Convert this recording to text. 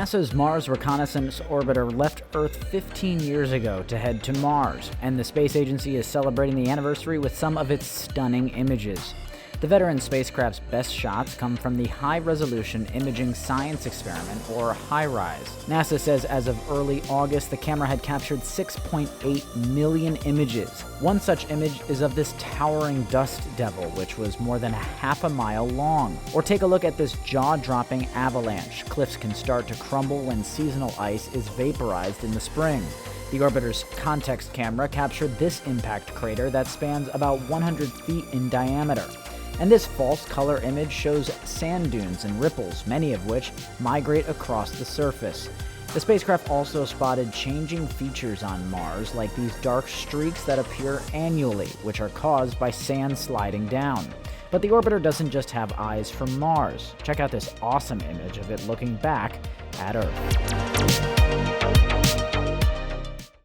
NASA's Mars Reconnaissance Orbiter left Earth 15 years ago to head to Mars, and the space agency is celebrating the anniversary with some of its stunning images. The veteran spacecraft's best shots come from the High-Resolution Imaging Science Experiment, or HiRISE. NASA says as of early August, the camera had captured 6.8 million images. One such image is of this towering dust devil, which was more than half a mile long. Or take a look at this jaw-dropping avalanche. Cliffs can start to crumble when seasonal ice is vaporized in the spring. The orbiter's context camera captured this impact crater that spans about 100 feet in diameter. And this false color image shows sand dunes and ripples, many of which migrate across the surface. The spacecraft also spotted changing features on Mars, like these dark streaks that appear annually, which are caused by sand sliding down. But the orbiter doesn't just have eyes for Mars. Check out this awesome image of it looking back at Earth.